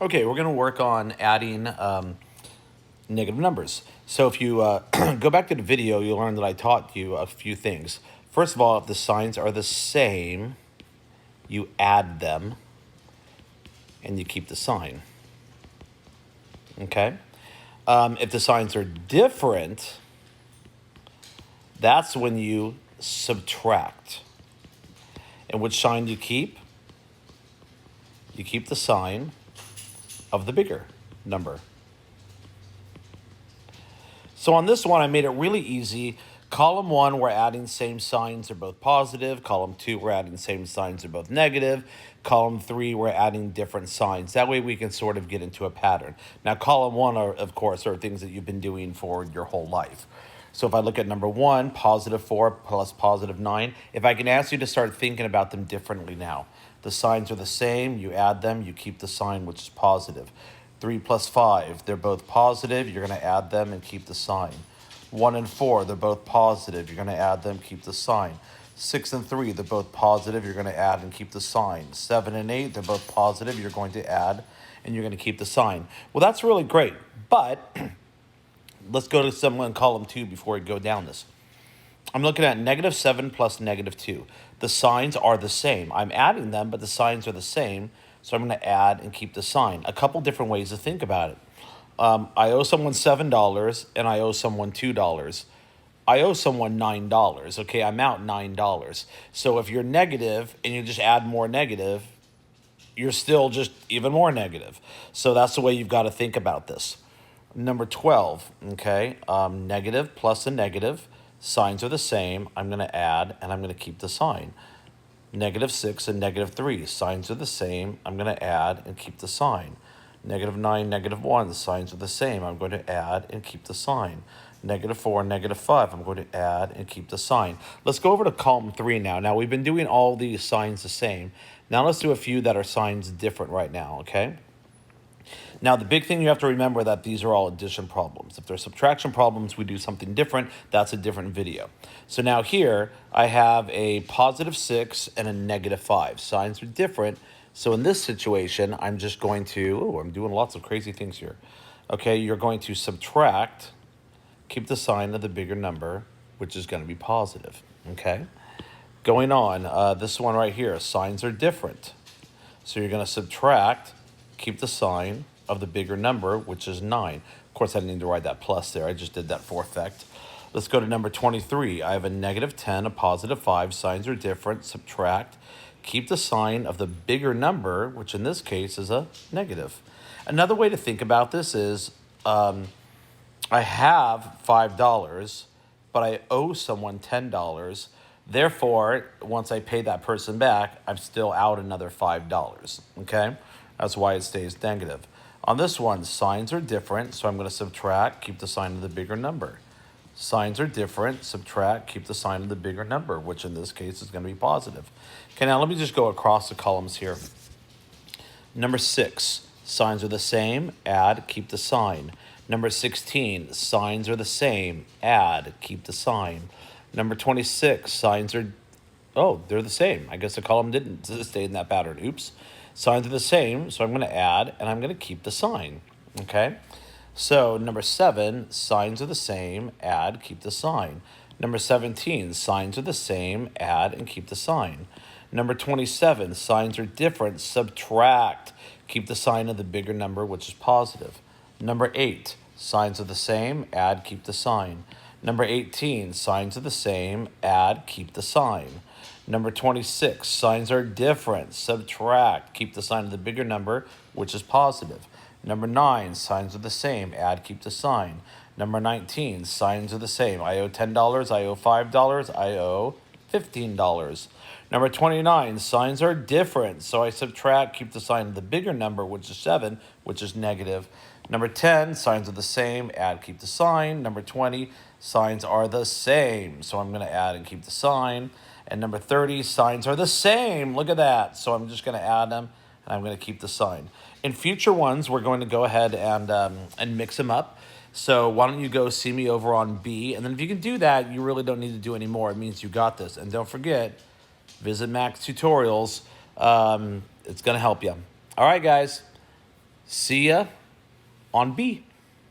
Okay, we're going to work on adding negative numbers. So if you go back to the video, you'll learn that I taught you a few things. First of all, if the signs are the same, you add them and you keep the sign. Okay? If the signs are different, that's when you subtract. And which sign do you keep? You keep the sign of the bigger number. So on this one, I made it really easy. Column 1, we're adding same signs, they're both positive. Column 2, we're adding same signs, they're both negative. Column 3, we're adding different signs. That way we can sort of get into a pattern. Now, column 1, of course, are things that you've been doing for your whole life. So if I look at number 1, positive 4 plus positive 9, if I can ask you to start thinking about them differently now. The signs are the same, you add them, you keep the sign, which is positive. 3 plus 5, they're both positive, you're going to add them and keep the sign. 1 and 4, they're both positive, you're going to add them, keep the sign. 6 and 3, they're both positive, you're going to add and keep the sign. 7 and 8, they're both positive, you're going to add and you're going to keep the sign. Well, that's really great, but let's go to someone in column 2 before we go down this. I'm looking at -7 plus -2. The signs are the same. I'm adding them, but the signs are the same. So I'm going to add and keep the sign. A couple different ways to think about it. I owe someone $7 and I owe someone $2. I owe someone $9. Okay, I'm out $9. So if you're negative and you just add more negative, you're still just even more negative. So that's the way you've got to think about this. Number 12, okay, negative plus a negative. Signs are the same. I'm going to add and I'm going to keep the sign. -6 and -3, signs are the same. I'm going to add and keep the sign. -9, -1, the signs are the same. I'm going to add and keep the sign. -4, -5, I'm going to add and keep the sign. Let's go over to column 3 now. Now, we've been doing all these signs the same. Now, let's do a few that are signs different right now, okay? Now, the big thing you have to remember that these are all addition problems. If they're subtraction problems, we do something different. That's a different video. So now here, I have a +6 and a -5. Signs are different. So in this situation, I'm just going to, I'm doing lots of crazy things here. Okay, you're going to subtract, keep the sign of the bigger number, which is going to be positive, okay? Going on, this one right here, signs are different. So you're going to subtract, keep the sign of the bigger number, which is 9. Of course, I didn't need to write that plus there. I just did that for effect. Let's go to number 23. I have a -10, a +5. Signs are different. Subtract. Keep the sign of the bigger number, which in this case is a negative. Another way to think about this is I have $5, but I owe someone $10. Therefore, once I pay that person back, I'm still out another $5, okay? That's why it stays negative. On this one, signs are different, so I'm going to subtract, keep the sign of the bigger number. Signs are different, subtract, keep the sign of the bigger number, which in this case is going to be positive. Okay, now let me just go across the columns here. Number 6, signs are the same, add, keep the sign. Number 16, signs are the same, add, keep the sign. Number 26, signs are, oh, they're the same. I guess the column didn't stay in that pattern. Oops. Signs are the same, so I'm going to add, and I'm going to keep the sign, okay? So number 7, signs are the same, add, keep the sign. Number 17, signs are the same, add, and keep the sign. Number 27, signs are different, subtract, keep the sign of the bigger number, which is positive. Number 8, signs are the same, add, keep the sign. Number 18, signs are the same, add, keep the sign. Number 26, signs are different, subtract, keep the sign of the bigger number, which is positive. Number 9, signs are the same, add, keep the sign. Number 19, signs are the same. I owe $10, I owe $5, I owe $15. Number 29, signs are different, so I subtract, keep the sign of the bigger number, which is 7, which is negative. Number 10, signs are the same, add, keep the sign. Number 20, signs are the same, so I'm going to add and keep the sign. And number 30, signs are the same. Look at that. So I'm just going to add them, and I'm going to keep the sign. In future ones, we're going to go ahead and mix them up. So why don't you go see me over on B? And then if you can do that, you really don't need to do any more. It means you got this. And don't forget, visit Max Tutorials. It's going to help you. All right, guys. See ya on B.